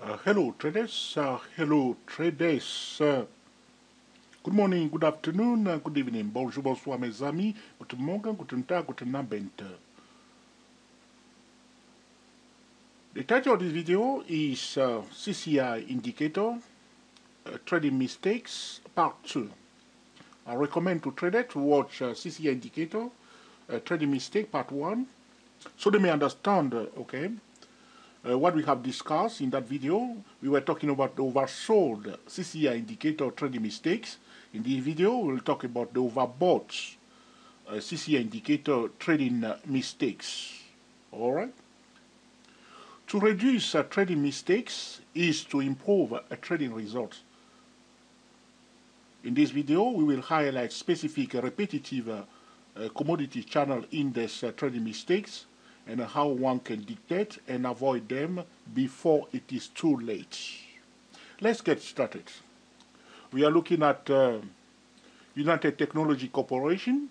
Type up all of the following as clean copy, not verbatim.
Hello traders, hello traders. Good morning, good afternoon, good evening. Bonjour, bonsoir mes amis. Guten Morgen, guten Tag, guten Abend. The title of this video is CCI Indicator, Trading Mistakes, Part 2. I recommend to traders to watch CCI Indicator, Trading Mistake, Part 1, so they may understand, what we have discussed in that video. We were talking about the oversold CCI indicator trading mistakes. In this video, we'll talk about the overbought CCI indicator trading mistakes. Alright? To reduce trading mistakes is to improve trading results. In this video, we will highlight specific repetitive commodity channel index trading mistakes and how one can detect and avoid them before it is too late. Let's get started. We are looking at United Technology Corporation,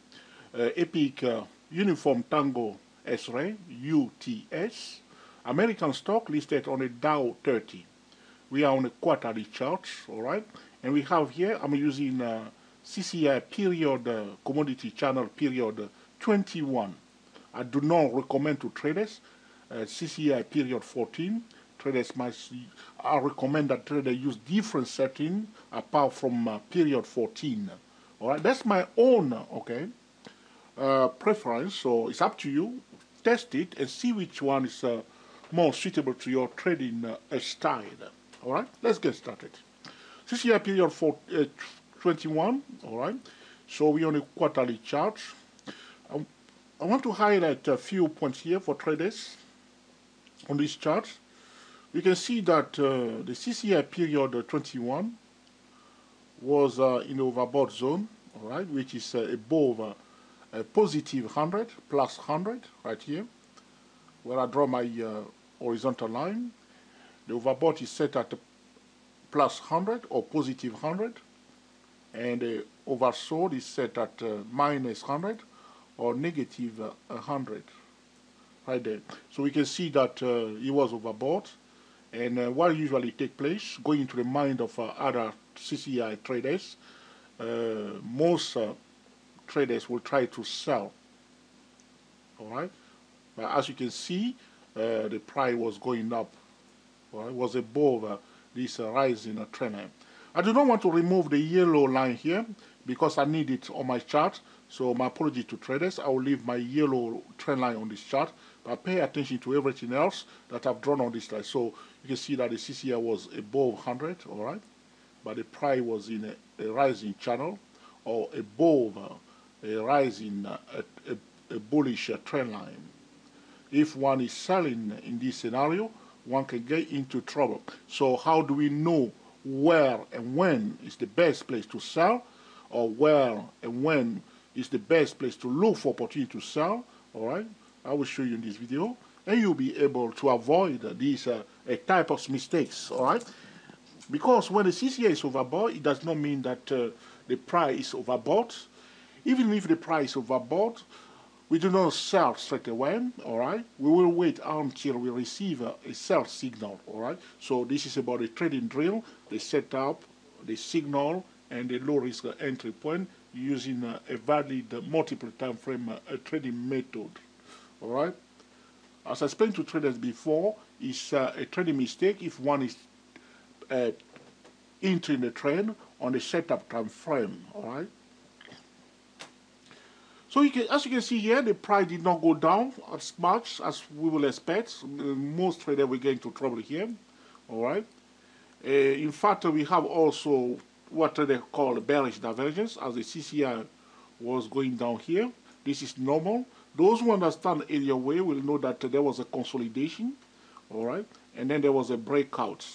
Epic Uniform Tango S-Ray, UTS, American stock listed on a Dow 30. We are on a quarterly chart, all right? And we have here, I'm using CCI period, commodity channel period 21. I do not recommend to traders CCI period 14. Traders must, I recommend that traders use different setting apart from period 14. All right, that's my own preference. So it's up to you. Test it and see which one is more suitable to your trading style. All right, let's get started. CCI period 21. All right, so we're on a quarterly chart. I want to highlight a few points here for traders on this chart. You can see that the CCI period 21 was in the overbought zone, all right, which is above a positive 100, plus 100 right here, where I draw my horizontal line. The overbought is set at plus 100 or positive 100, and the oversold is set at minus 100. Or negative 100, right there. So we can see that it was overbought, and what usually takes place, going into the mind of other CCI traders, most traders will try to sell, all right? But as you can see, the price was going up, all right? It was above this rising trend line. I do not want to remove the yellow line here because I need it on my chart. So my apology to traders. I will leave my yellow trend line on this chart, but pay attention to everything else that I've drawn on this slide. So you can see that the CCI was above 100, all right, but the price was in a rising channel or above a rising, a bullish trend line. If one is selling in this scenario, one can get into trouble. So how do we know where and when is the best place to sell, or where and when is the best place to look for opportunity to sell? All right, I will show you in this video, and you'll be able to avoid these type of mistakes. All right, because when the CCI is overbought, it does not mean that the price is overbought. Even if the price is overbought, we do not sell straight away. All right, we will wait until we receive a sell signal. All right, so this is about the trading drill, the setup, the signal, and the low risk entry point using a valid multiple time frame trading method. All right. As I explained to traders before, it's a trading mistake if one is entering the trend on the setup time frame. All right. So as you can see here, the price did not go down as much as we will expect. Most traders will get into trouble here. All right. In fact, we have also what they call bearish divergence, as the CCI was going down here. This is normal. Those who understand area way will know that there was a consolidation, all right, and then there was a breakout,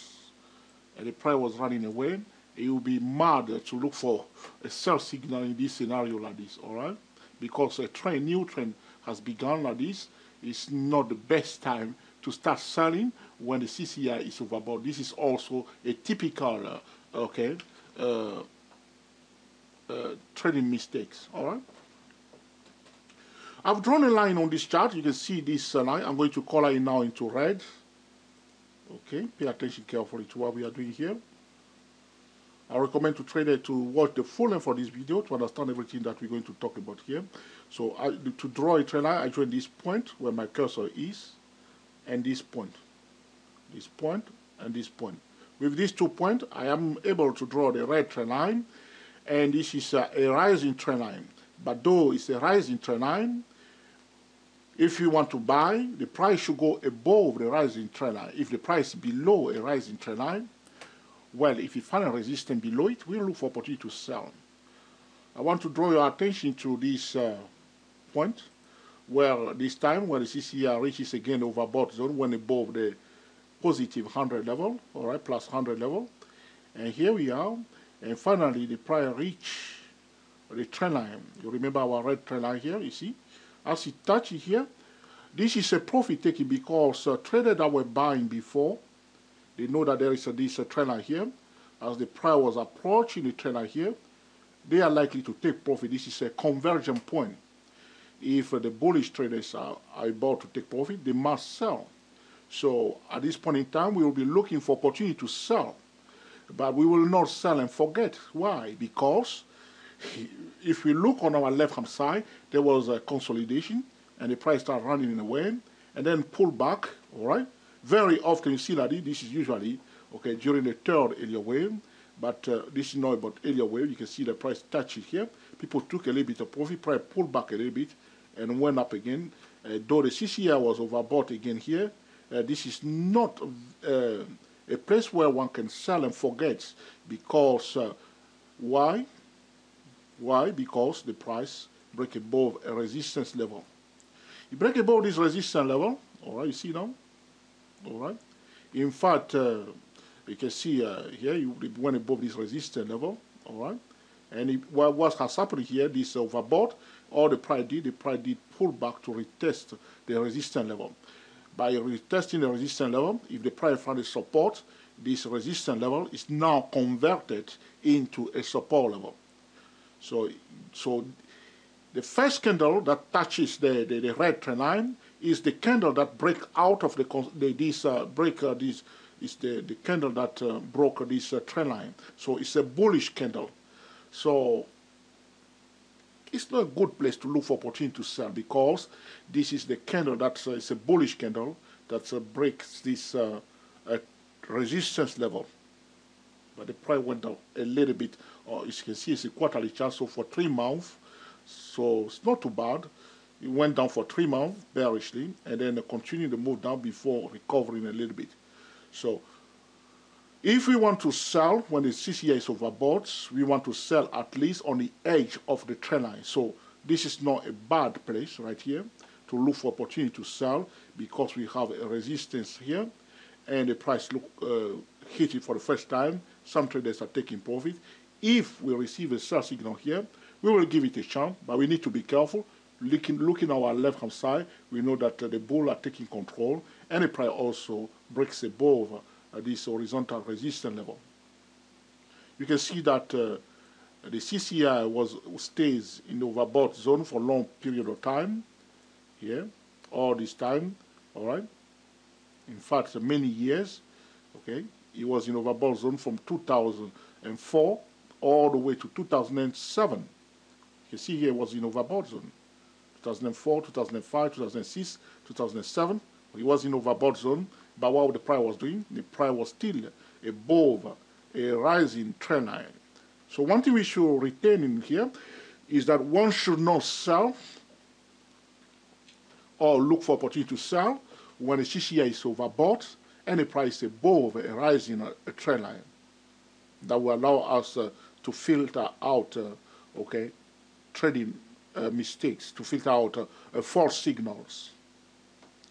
and the price was running away. It will be mad to look for a sell signal in this scenario like this, all right, because a new trend has begun like this. It's not the best time to start selling when the CCI is overbought. This is also a typical, trading mistakes. All right. I've drawn a line on this chart. You can see this line. I'm going to color it now into red. Okay, pay attention carefully to what we are doing here. I recommend to trader to watch the full length for this video to understand everything that we're going to talk about here. So to draw a trend line, I join this point where my cursor is, and this point, and this point. With these 2 points, I am able to draw the red trend line, and this is a rising trend line. But though it's a rising trend line, if you want to buy, the price should go above the rising trend line. If the price is below a rising trend line, well, if you find a resistance below it, we'll look for opportunity to sell. I want to draw your attention to this point, where this time when the CCI reaches again overbought zone when above the positive 100 level, all right, plus 100 level. And here we are, and finally the price reach the trend line. You remember our red trend line here, you see? As it touches here, this is a profit taking because traders that were buying before, they know that there is this trend line here. As the price was approaching the trend line here, they are likely to take profit. This is a conversion point. If the bullish traders are about to take profit, they must sell. So at this point in time, we will be looking for opportunity to sell. But we will not sell and forget. Why? Because if we look on our left-hand side, there was a consolidation, and the price started running in a way, and then pull back, all right? Very often you see that this is usually, okay, during the third Elliott wave, but this is not about Elliott wave. You can see the price touch it here. People took a little bit of profit, price pulled back a little bit, and went up again. Though the CCI was overbought again here, this is not a place where one can sell and forget, because why? Why? Because the price break above a resistance level. You break above this resistance level, all right, you see now? All right. In fact, you can see here, it went above this resistance level, all right? And what has happened here, this overbought, all the price did pull back to retest the resistance level. By retesting the resistance level, if the price found a support, this resistance level is now converted into a support level. So the first candle that touches the red trend line is the candle that break out of the candle that broke this trend line. So it's a bullish candle. So it's not a good place to look for opportunity to sell, because this is the candle that is a bullish candle that breaks this resistance level. But the price went down a little bit. As you can see, it's a quarterly chart, so for 3 months, so it's not too bad. It went down for 3 months bearishly, and then continued to move down before recovering a little bit. So if we want to sell when the CCI is overbought, we want to sell at least on the edge of the trend line. So this is not a bad place right here to look for opportunity to sell, because we have a resistance here, and the price hit it for the first time. Some traders are taking profit. If we receive a sell signal here, we will give it a chance, but we need to be careful. Looking our left-hand side, we know that the bull are taking control, and the price also breaks above this horizontal resistance level. You can see that the CCI stays in the overbought zone for a long period of time here, all this time, all right? In fact, many years, okay? It was in overbought zone from 2004 all the way to 2007. You see here it was in overbought zone. 2004, 2005, 2006, 2007. It was in overbought zone. But what the price was doing, the price was still above a rising trend line. So one thing we should retain in here is that one should not sell or look for opportunity to sell when the CCI is overbought and the price is above a rising trend line. That will allow us to filter out, okay, trading mistakes, to filter out false signals.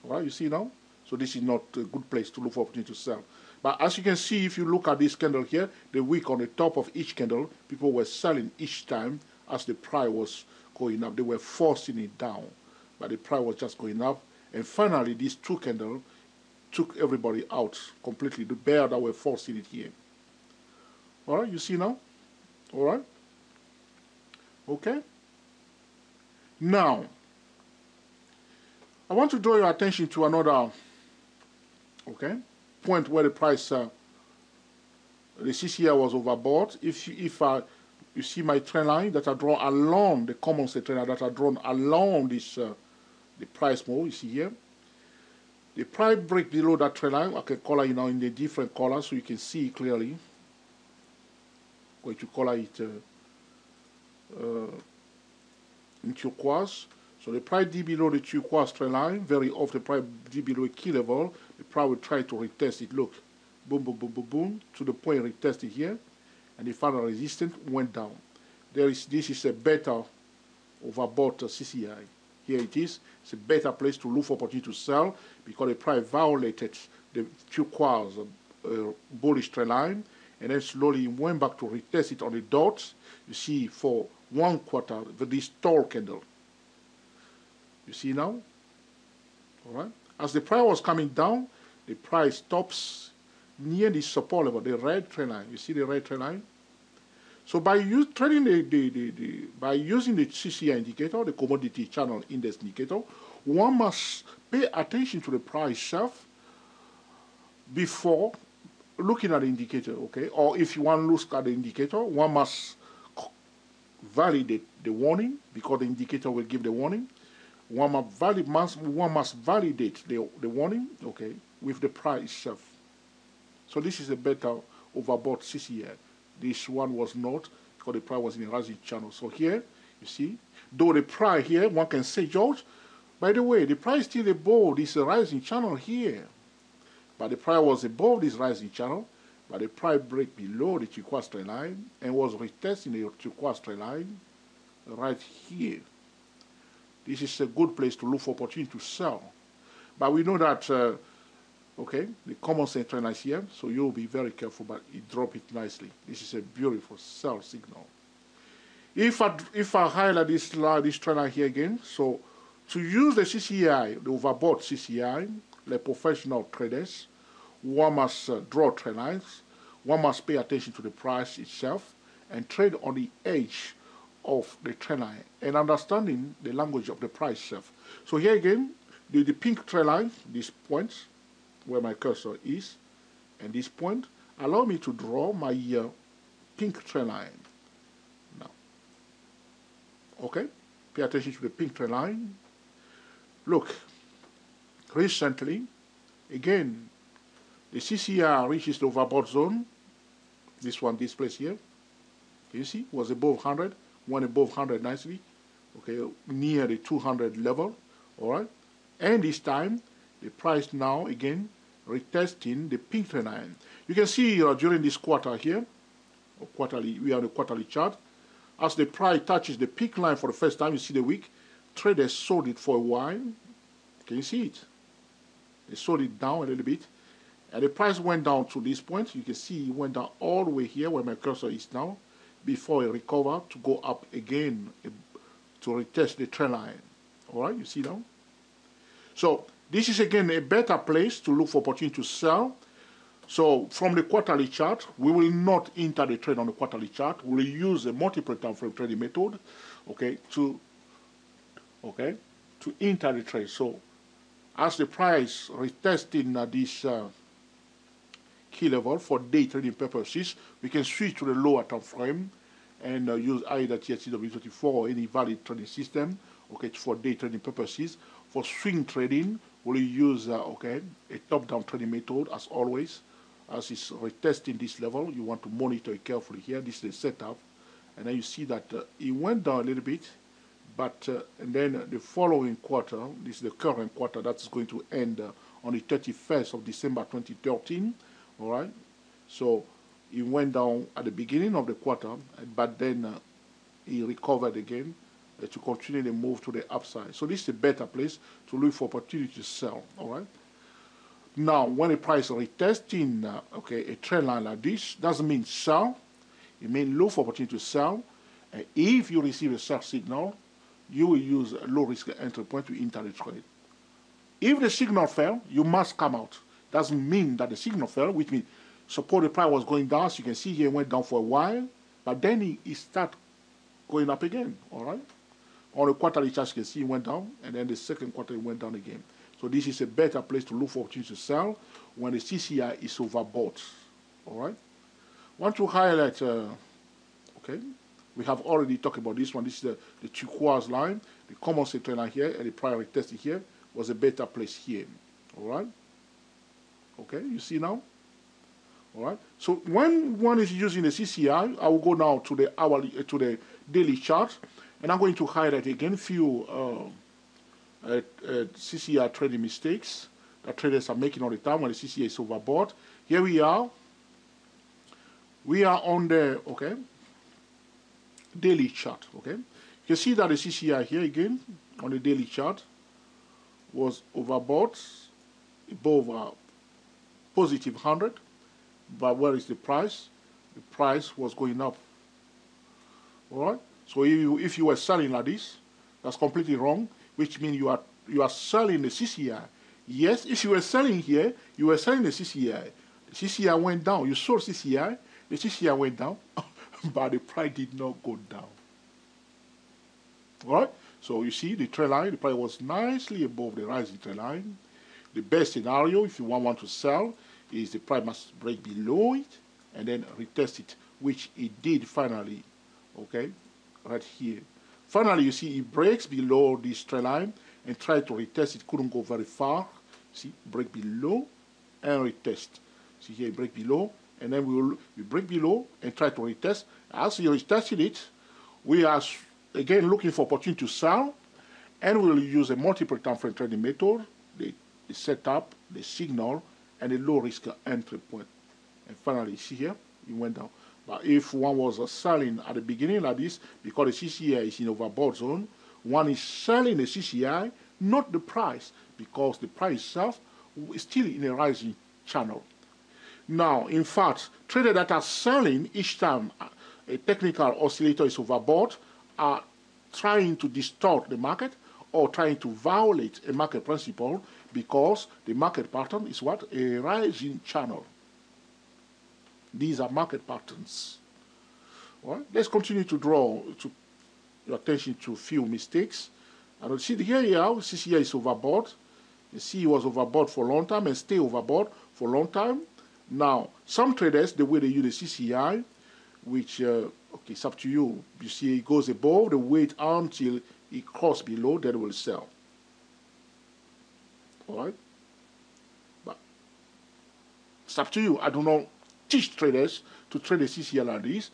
All right, you see now? So this is not a good place to look for opportunity to sell. But as you can see, if you look at this candle here, the wick on the top of each candle, people were selling each time as the price was going up. They were forcing it down, but the price was just going up. And finally, these 2 candles took everybody out completely, the bear that were forcing it here. All right, you see now? All right? Okay? Now, I want to draw your attention to another, okay? point where the price, the CCI was overbought. If you see my trend line that are drawn along the common trend line that are drawn along this the price move, you see here. The price break below that trend line, I can color it now in the different colors so you can see clearly. I'm going to color it in turquoise. So the price dip below the turquoise trend line, very often the price dip below a key level, the price will try to retest it. Look, boom, boom, boom, boom, boom, to the point it retested here, and the final resistance went down. This is a better overbought CCI. Here it is. It's a better place to look for opportunity to sell because the price violated the turquoise bullish trend line, and then slowly went back to retest it on the dots. You see for 1 quarter this tall candle. You see now? All right. As the price was coming down, the price stops near the support level, the red trend line. You see the red trend line? So by using the CCI indicator, the commodity channel index indicator, one must pay attention to the price itself before looking at the indicator, okay? Or if you want to look at the indicator, one must validate the warning because the indicator will give the warning. One must validate the warning, okay, with the price itself. So this is a better overbought CCI. This one was not because the price was in a rising channel. So here, you see, though the price here, one can say, George, by the way, the price is still above this rising channel here. But the price was above this rising channel, but the price break below the turquoise trend line and was retesting the turquoise trend line right here. This is a good place to look for opportunity to sell. But we know that, okay, the common sense trend line is here, so you'll be very careful, but it dropped it nicely. This is a beautiful sell signal. If I highlight this trend line here again, so to use the CCI, the overbought CCI, like professional traders, one must draw trend lines, one must pay attention to the price itself, and trade on the edge of the trend line, and understanding the language of the price itself. So here again, the pink trend line, these points, where my cursor is, and this point, allow me to draw my pink trend line. Now, okay, pay attention to the pink trend line. Look, recently, again, the CCI reaches the overbought zone. This one, this place here, you see, was above 100, went above 100 nicely, okay, near the 200 level, all right? And this time, the price now, again, retesting the pink trend line. You can see during this quarter here, or quarterly, we are on the quarterly chart, as the price touches the pink line for the first time, you see the wick, traders sold it for a while. Can you see it? They sold it down a little bit, and the price went down to this point. You can see it went down all the way here where my cursor is now, before it recovered to go up again to retest the trend line. All right, you see now? So this is again a better place to look for opportunity to sell. So from the quarterly chart, we will not enter the trade on the quarterly chart. We will use a multiple time frame trading method, okay, to enter the trade. So as the price retesting this key level for day trading purposes, we can switch to the lower time frame and use either THCW34 or any valid trading system, okay, for day trading purposes. For swing trading, we'll use a top-down trading method as always. As it's retesting this level, you want to monitor it carefully here. This is the setup, and then you see that it went down a little bit, but and then the following quarter, this is the current quarter that's going to end on the 31st of December 2013. All right, so it went down at the beginning of the quarter, but then it recovered again to continue the move to the upside. So this is a better place to look for opportunity to sell. All right. Now, when the price retesting a trend line like this, doesn't mean sell. It means look for opportunity to sell. And if you receive a sell signal, you will use a low risk entry point to enter the trade. If the signal fell, you must come out. Doesn't mean that the signal fell, which means suppose the price was going down. So you can see here it went down for a while, but then it start going up again. All right. On the quarterly chart, you can see it went down, and then the second quarter it went down again. So this is a better place to look for opportunities to sell when the CCI is overbought. All right. Want to highlight, okay, we have already talked about this one. This is the turquoise line, the common center line here, and the prior test here was a better place here. All right. Okay, you see now? All right. So when one is using the CCI, I will go now to the hourly, to the daily chart, and I'm going to highlight again few CCI trading mistakes that traders are making all the time when the CCI is overbought. Here we are. We are on the daily chart. Okay, you can see that the CCI here again on the daily chart was overbought above positive 100. But where is the price? The price was going up. All right. So if you were selling like this, that's completely wrong. Which means you are selling the CCI. Yes, if you were selling here, you were selling the CCI. The CCI went down. You sold CCI. The CCI went down, but the price did not go down. All right. So you see the trend line. The price was nicely above the rising trend line. The best scenario, if you want to sell, is the price must break below it and then retest it, which it did finally, okay, right here. Finally, you see it breaks below this trend line and try to retest it, couldn't go very far. See, break below and retest. See here, break below, and then we break below and try to retest. As you retested it, we are again looking for opportunity to sell, and we'll use a multiple time frame trading method, the setup, the signal, and a low risk entry point. And finally, see here, it went down. But if one was selling at the beginning like this, because the CCI is in overbought zone, one is selling the CCI, not the price, because the price itself is still in a rising channel. Now, in fact, traders that are selling each time a technical oscillator is overbought are trying to distort the market or trying to violate a market principle, because the market pattern is what? A rising channel. These are market patterns. All right? Let's continue to draw your attention to a few mistakes. And see here, CCI is overbought. You see it was overbought for a long time and stay overbought for a long time. Now, some traders, the way they use the CCI, which, okay, it's up to you. You see it goes above the weight until it crosses below, then it will sell. All right? But it's up to you. I do not teach traders to trade the CCI like this.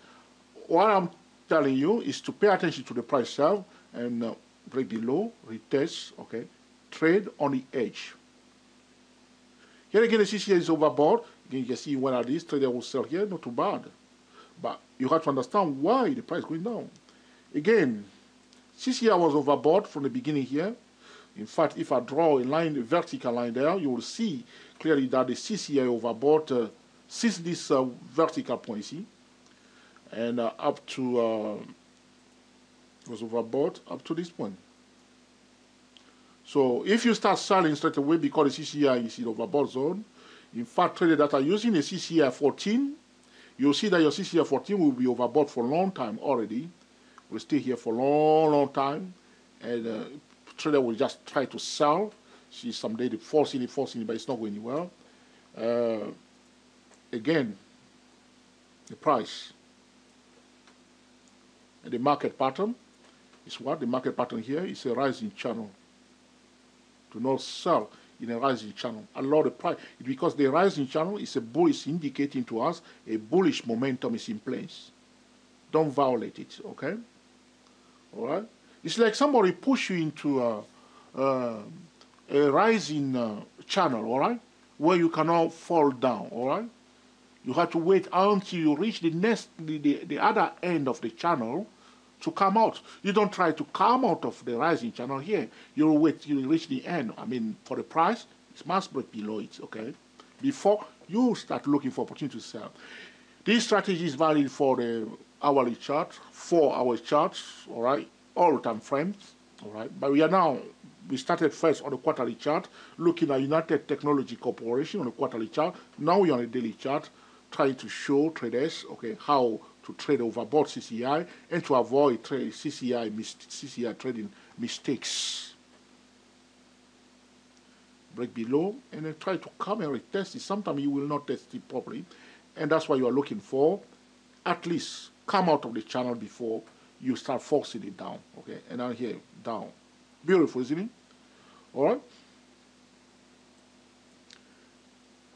What I'm telling you is to pay attention to the price itself and break below, retest, okay? Trade on the edge. Here again, the CCI is overbought. Again, you can see one of these trader will sell here, not too bad. But you have to understand why the price is going down. Again, CCI was overbought from the beginning here. In fact, if I draw a line, a vertical line there, you will see clearly that the CCI overbought since this vertical point, see, and up to was overbought up to this point. So if you start selling straight away because the CCI is in overbought zone, in fact, traders that are using the CCI 14, you'll see that your CCI 14 will be overbought for a long time already. Will stay here for a long, long time, and trader will just try to sell. See, someday they forcing it, but it's not going anywhere. Again, the price and the market pattern is what? The market pattern here is a rising channel. Do not sell in a rising channel. Allow the price, because the rising channel is a bullish, indicating to us a bullish momentum is in place. Don't violate it, okay? All right? It's like somebody push you into a rising channel, all right, where you cannot fall down, all right? You have to wait until you reach the other end of the channel to come out. You don't try to come out of the rising channel here. You'll wait till you reach the end. I mean, for the price, it must break below it, okay, before you start looking for opportunity to sell. This strategy is valid for the hourly chart, 4-hour charts, all right, all time frames, all right. But we started first on the quarterly chart, looking at United Technology Corporation on the quarterly chart. Now we're on a daily chart, trying to show traders, okay, how to trade overbought CCI and to avoid CCI trading mistakes. break below, and then try to come and retest it. Sometimes you will not test it properly, and that's what you are looking for. At least come out of the channel before you start forcing it down, okay? And now here, down. Beautiful, isn't it? All right?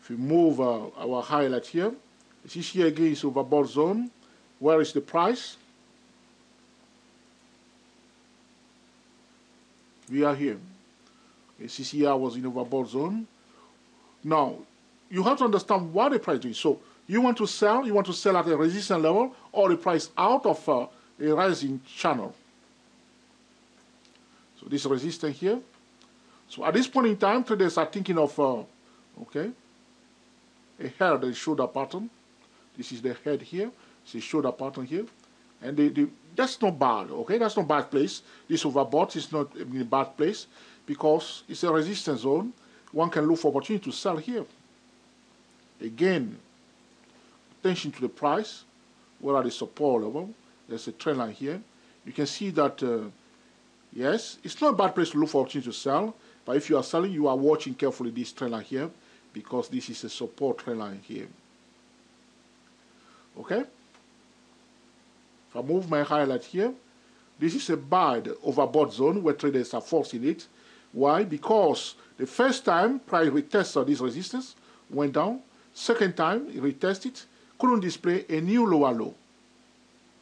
If we move our highlight here, this here again is overbought zone. Where is the price? We are here. Okay, CCI was in overbought zone. Now, you have to understand what the price is doing. So, you want to sell at a resistance level or the price out of a rising channel. So, this resistance here. So, at this point in time, traders are thinking of, okay, a head and shoulder pattern. This is the head here. It's a shoulder pattern here. And that's not bad, okay? That's not bad place. This overbought is not in a bad place because it's a resistance zone. One can look for opportunity to sell here. Again, attention to the price. Where are the support level? There's a trend line here. You can see that, yes, it's not a bad place to look for opportunity to sell. But if you are selling, you are watching carefully this trend line here because this is a support trend line here. Okay? If I move my highlight here, this is a buy overbought zone where traders are forcing it. Why? Because the first time price retested this resistance, went down. Second time it retested, couldn't display a new lower low.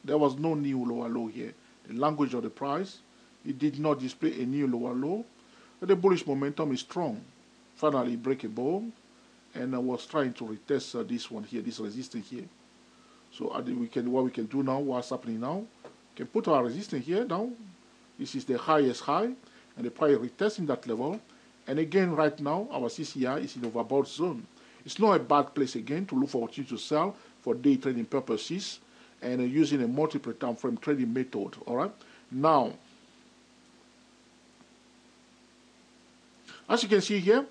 There was no new lower low here. The language of the price, it did not display a new lower low. But the bullish momentum is strong. Finally, break a ball, and I was trying to retest this one here, this resistance here. So what we can do now, what's happening now, we can put our resistance here down. This is the highest high, and the price retesting that level. And again, right now, our CCI is in overbought zone. It's not a bad place again to look for opportunity to sell for day trading purposes and using a multiple time frame trading method. All right. Now, as you can see here,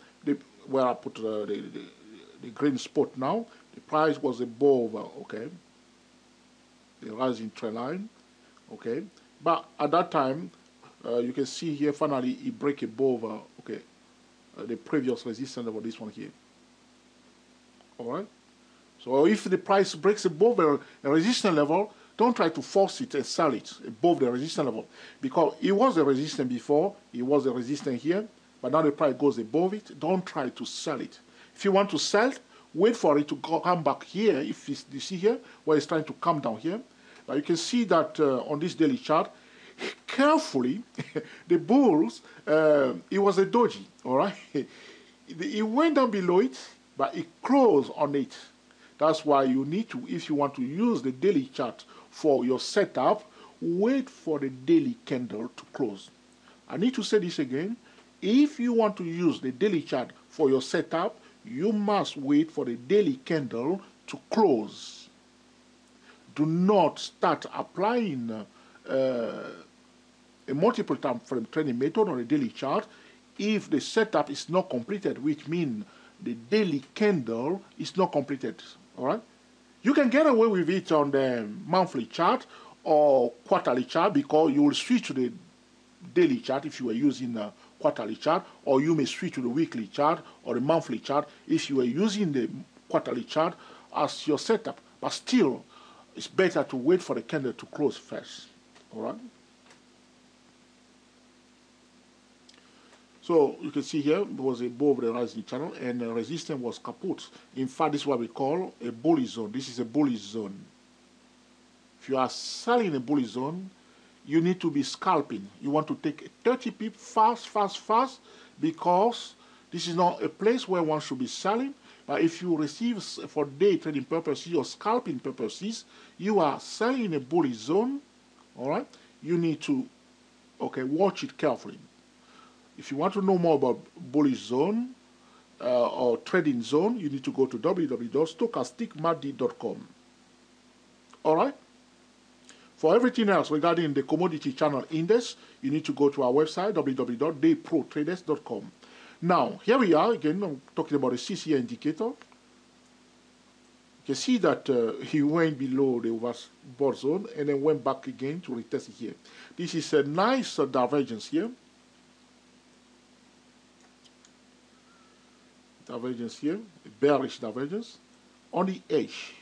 where I put the green spot now, the price was above, okay, the rising trend line, okay. But at that time, you can see here, finally, it break above, okay, the previous resistance level, this one here. All right. So if the price breaks above a resistance level, don't try to force it and sell it above the resistance level, because it was a resistance before, it was a resistance here, but now the price goes above it. Don't try to sell it. If you want to sell, wait for it to come back here. If you see here where it's trying to come down here, but you can see that on this daily chart, carefully, the bulls, it was a doji, all right? It went down below it, but it closed on it. That's why you need to, if you want to use the daily chart for your setup, wait for the daily candle to close. I need to say this again. If you want to use the daily chart for your setup, you must wait for the daily candle to close. Do not start applying a multiple time frame trading method on a daily chart if the setup is not completed, which means the daily candle is not completed. All right? You can get away with it on the monthly chart or quarterly chart because you will switch to the daily chart if you are using a quarterly chart, or you may switch to the weekly chart or the monthly chart if you are using the quarterly chart as your setup. But still, it's better to wait for the candle to close first. All right? So you can see here, it was above the rising channel and the resistance was kaput. In fact, this is what we call a bullish zone. This is a bullish zone. If you are selling a bullish zone, you need to be scalping. You want to take 30 pips fast, because this is not a place where one should be selling. But if you receive for day trading purposes or scalping purposes, you are selling in a bullish zone, all right? You need to, okay, watch it carefully. If you want to know more about bullish zone or trading zone, you need to go to www.stochasticmarket.com. All right? For everything else regarding the commodity channel index, you need to go to our website, www.dayprotraders.com. Now, here we are again, I'm talking about the CCI indicator. You can see that he went below the overbought zone and then went back again to retest it here. This is a nice divergence here. divergence here, a bearish divergence on the edge.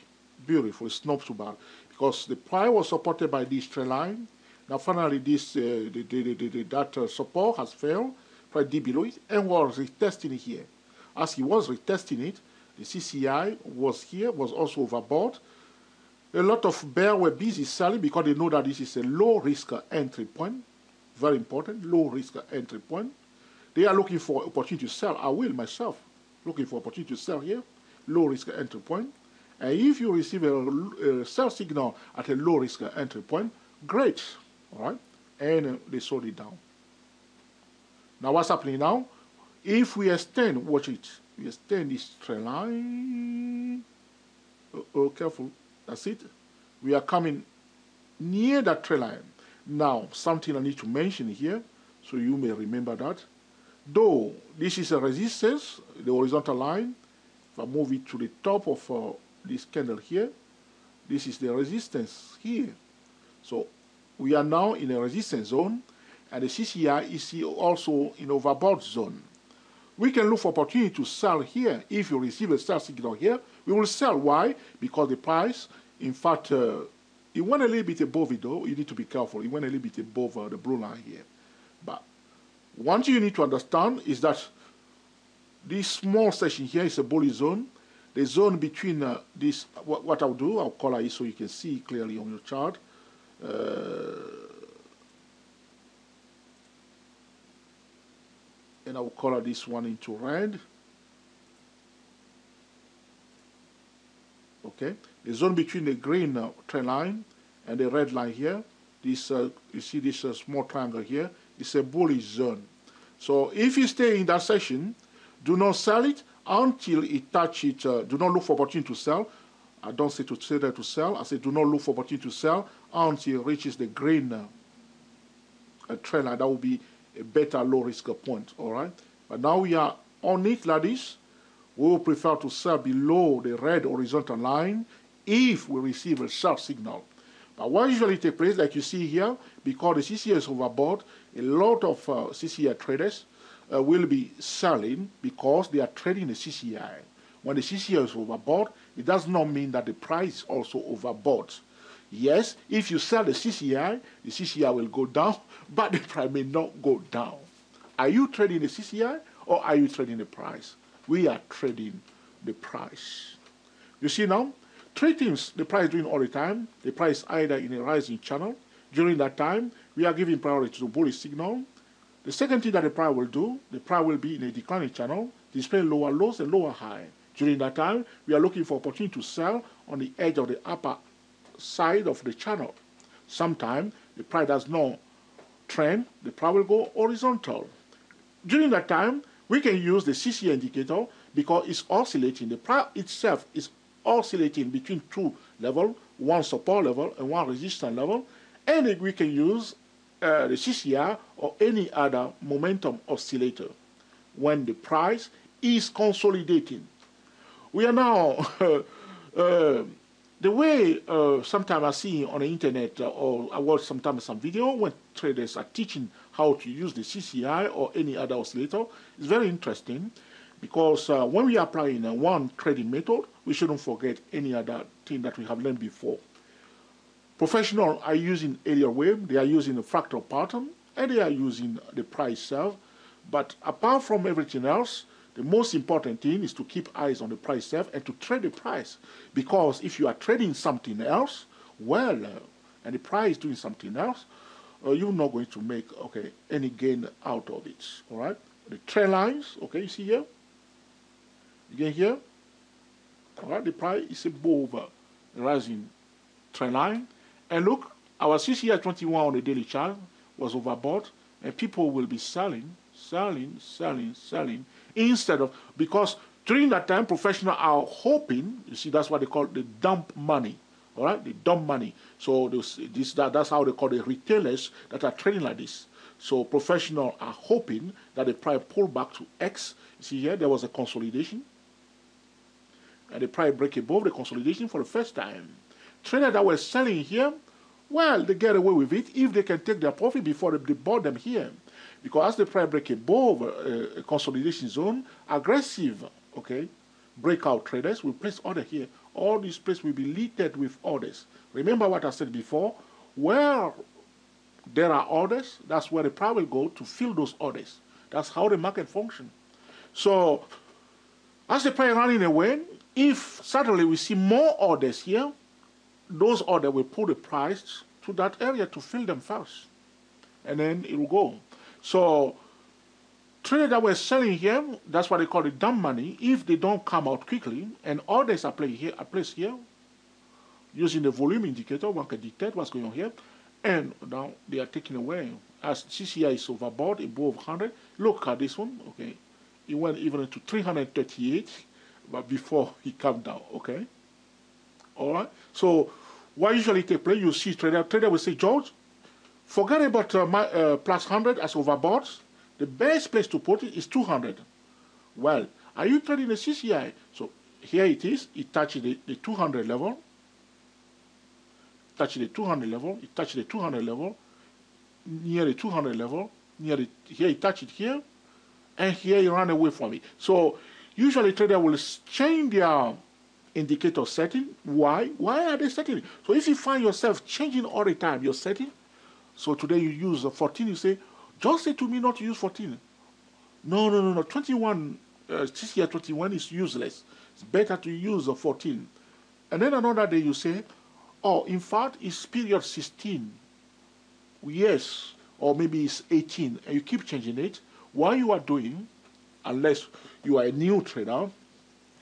Beautiful, it's not too bad because the price was supported by this trend line. Now finally this that support has failed, price deep below it, and was retesting it here. As he was retesting it, the CCI was here, was also overbought. A lot of bears were busy selling because they know that this is a low risk entry point. Very important, low risk entry point. They are looking for opportunity to sell. I will myself looking for opportunity to sell here, low risk entry point. And if you receive a sell signal at a low risk entry point, great, all right? And they sold it down. Now what's happening now? If we extend, watch it, we extend this trend line. Oh, careful, that's it. We are coming near that trend line. Now, something I need to mention here, so you may remember that. Though this is a resistance, the horizontal line, if I move it to the top of this candle here, this is the resistance here. So we are now in a resistance zone, and the CCI is also in overbought zone. We can look for opportunity to sell here. If you receive a sell signal here, we will sell. Why? Because the price, in fact, it went a little bit above it though. You need to be careful. It went a little bit above the blue line here. But one thing you need to understand is that this small section here is a bullish zone. The zone between this, what I'll do, I'll color it so you can see clearly on your chart. And I will color this one into red. Okay, the zone between the green trend line and the red line here, this you see this small triangle here, is a bullish zone. So if you stay in that section, do not sell it until it touches it. Do not look for opportunity to sell. I don't say that to sell. I say do not look for opportunity to sell until it reaches the green trend line. That will be a better low risk point, all right? But now we are on it like this. We will prefer to sell below the red horizontal line if we receive a sell signal. But what usually takes place, like you see here, because the CCI is overbought, a lot of CCI traders will be selling because they are trading the CCI. When the CCI is overbought, it does not mean that the price is also overbought. Yes, if you sell the CCI will go down, but the price may not go down. Are you trading the CCI or are you trading the price? We are trading the price. You see now, three things the price is doing all the time. The price is either in a rising channel. During that time, we are giving priority to the bullish signal. The second thing that the price will do, the price will be in a declining channel, display lower lows and lower high. During that time, we are looking for opportunity to sell on the edge of the upper side of the channel. Sometimes the price does not trend, the price will go horizontal. During that time, we can use the CCI indicator because it's oscillating. The price itself is oscillating between two levels, one support level and one resistance level, and we can use the CCI or any other momentum oscillator when the price is consolidating. We are now the way sometimes I see on the internet or I watch sometimes some video when traders are teaching how to use the CCI or any other oscillator, it's very interesting because when we are applying one trading method, we shouldn't forget any other thing that we have learned before. Professionals are using area wave, they are using the fractal pattern, and they are using the price itself. But apart from everything else, the most important thing is to keep eyes on the price itself and to trade the price. Because if you are trading something else, well, and the price is doing something else, you're not going to make any gain out of it. All right? The trend lines, okay, you see here? Again here? All right, the price is above the rising trend line. And look, our CCI 21 on the daily chart was overbought, and people will be selling, instead of, because during that time, professionals are hoping, you see, that's what they call the dump money, all right, the dump money. So that's how they call the retailers that are trading like this. So professionals are hoping that the price pull back to X. You see here, there was a consolidation, and the price break above the consolidation for the first time. Traders that were selling here, well, they get away with it if they can take their profit before they bought them here. Because as the price break above a consolidation zone, aggressive okay, breakout traders will place order here. All these places will be littered with orders. Remember what I said before, where there are orders, that's where the price will go to fill those orders. That's how the market functions. So, as the price is running away, if suddenly we see more orders here, those orders will pull the price to that area to fill them first. And then it will go. So, traders that were selling here, that's what they call the dump money. If they don't come out quickly, and orders are placed here, using the volume indicator, one can detect what's going on here, and now they are taken away. As CCI is overbought, above 100, look at this one, okay. It went even to 338, but before he came down, okay. All right. So what usually takes place, you see trader will say, George, forget about plus 100 as overbought. The best place to put it is 200. Well, are you trading the CCI? So here it is. It touches the 200 level. Touches the 200 level. It touches the 200 level. Near the 200 level. Here it touches it here. And here you run away from it. So usually trader will change their indicator setting. Why? Why are they setting it? So if you find yourself changing all the time your setting, so today you use 14, you say, just say to me not to use 14. No. 21, CCI 21 is useless. It's better to use 14. And then another day you say, oh, in fact, it's period 16. Yes, or maybe it's 18, and you keep changing it. What you are doing, unless you are a new trader,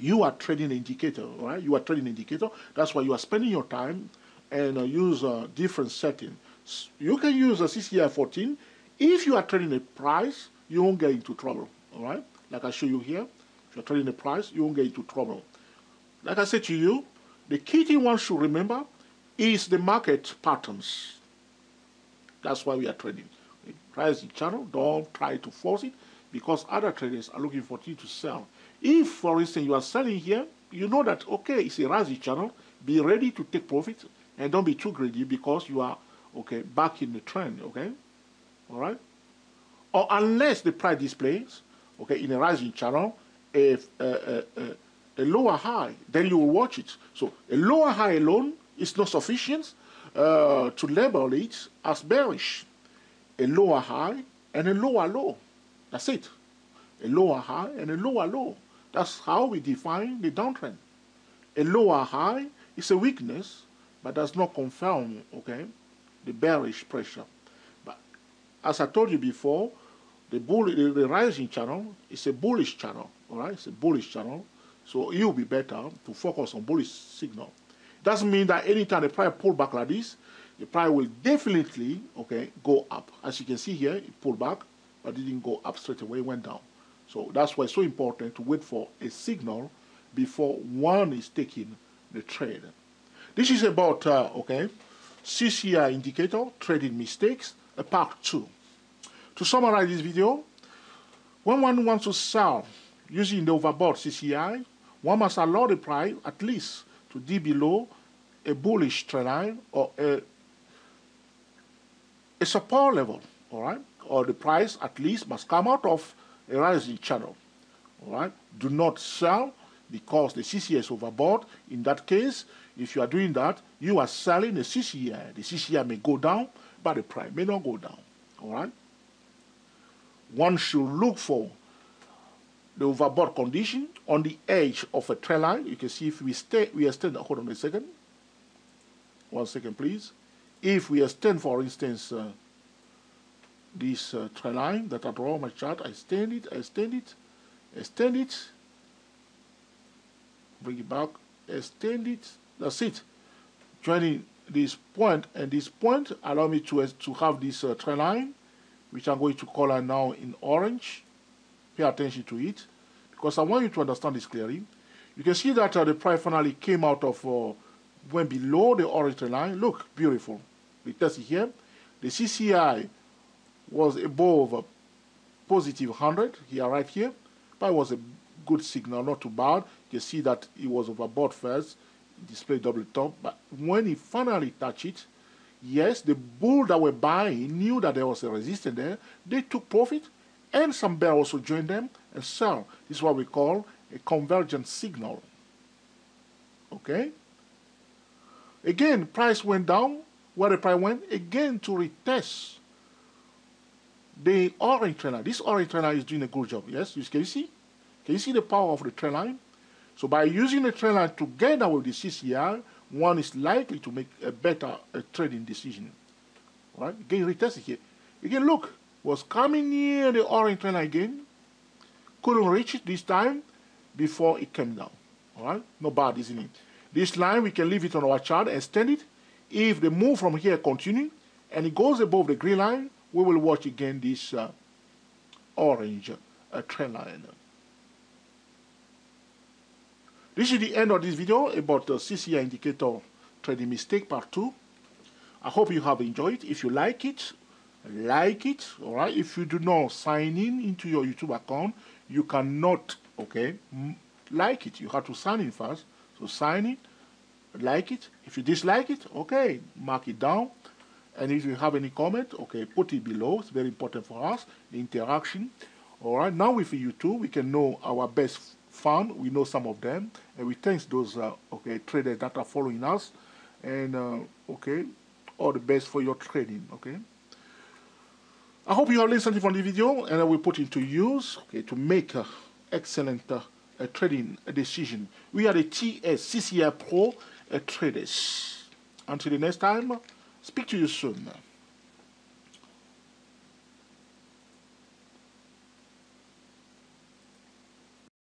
you are trading an indicator, right? You are trading an indicator. That's why you are spending your time and use a different setting. You can use a CCI 14. If you are trading a price, you won't get into trouble, all right? Like I show you here, if you're trading a price, you won't get into trouble. Like I said to you, the key thing one should remember is the market patterns. That's why we are trading. Price the channel, don't try to force it, because other traders are looking for you to sell. If, for instance, you are selling here, you know that, okay, it's a rising channel, be ready to take profit, and don't be too greedy because you are, okay, back in the trend, okay? All right? Or unless the price displays, okay, in a rising channel, a lower high, then you will watch it. So a lower high alone is not sufficient to label it as bearish. A lower high and a lower low. That's it. A lower high and a lower low. That's how we define the downtrend. A lower high is a weakness, but does not confirm, okay, the bearish pressure. But as I told you before, the rising channel is a bullish channel, all right? It's a bullish channel, so it will be better to focus on bullish signal. Doesn't mean that anytime the price pull back like this, the price will definitely, okay, go up. As you can see here, it pulled back, but it didn't go up straight away, it went down. So that's why it's so important to wait for a signal before one is taking the trade. This is about, okay, CCI indicator, trading mistakes, part 2. To summarize this video, when one wants to sell using the overbought CCI, one must allow the price at least to dip below a bullish trend line or a support level, all right? Or the price at least must come out of a rising channel, all right? Do not sell because the CCI is overbought. In that case, if you are doing that, you are selling the CCI. The CCI may go down, but the price may not go down, all right? One should look for the overbought condition on the edge of a trend line. You can see if we extend, hold on a second. 1 second, please. If we extend, for instance, this trend line that I draw on my chart, I extend it, bring it back, extend it, that's it. Joining this point and this point, allow me to have this trend line, which I'm going to color now in orange. Pay attention to it, because I want you to understand this clearly. You can see that the price finally came out of, went below the orange line. Look, beautiful. We test it here. The CCI was above positive 100 here, right here. But it was a good signal, not too bad. You can see that it was overbought first, display double top. But when it finally touched it, yes, the bull that were buying knew that there was a resistance there. They took profit, and some bear also joined them and sell. This is what we call a convergence signal. Okay? Again, price went down. Where the price went? Again to retest the orange trend line. This orange trend line is doing a good job. Yes? Can you see? Can you see the power of the trend line? So by using the trend line together with the CCI, one is likely to make a better trading decision. All right? Again, retest it here. Again, look, was coming near the orange trend line again. Couldn't reach it this time before it came down. All right? Not bad, isn't it? This line, we can leave it on our chart and extend it. If the move from here continues and it goes above the green line, we will watch again this orange trend line. This is the end of this video about the CCI indicator trading mistake part 2. I hope you have enjoyed it. If you like it, all right? If you do not sign in into your YouTube account, you cannot, okay, like it. You have to sign in first. So sign in, like it. If you dislike it, okay, mark it down. And if you have any comment, okay, put it below. It's very important for us, the interaction. All right, now with YouTube, we can know our best fund. We know some of them. And we thank those, okay, traders that are following us. And, okay, all the best for your trading, okay. I hope you have learned something from the video, and I will put into use, okay, to make excellent trading decision. We are the CCI Pro traders. Until the next time, speak to you soon.